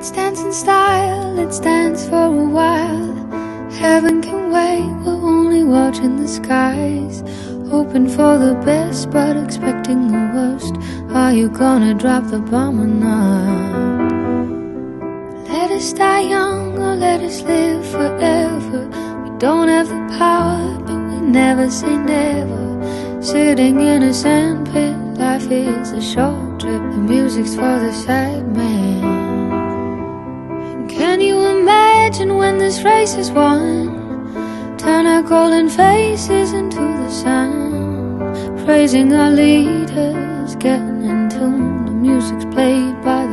Let's dance in style, let's dance for a while. Heaven can wait, we're only watching the skies. Hoping for the best, but expecting the worst. Are you gonna drop the bomb or not? Let us die young or let us live forever. We don't have the power, but we never say never. Sitting in a sandpit, life is a short trip. The music's for the sad man. And can you imagine when this race is won? Turn our golden faces into the sun, praising our leaders, getting in tune. The music's played by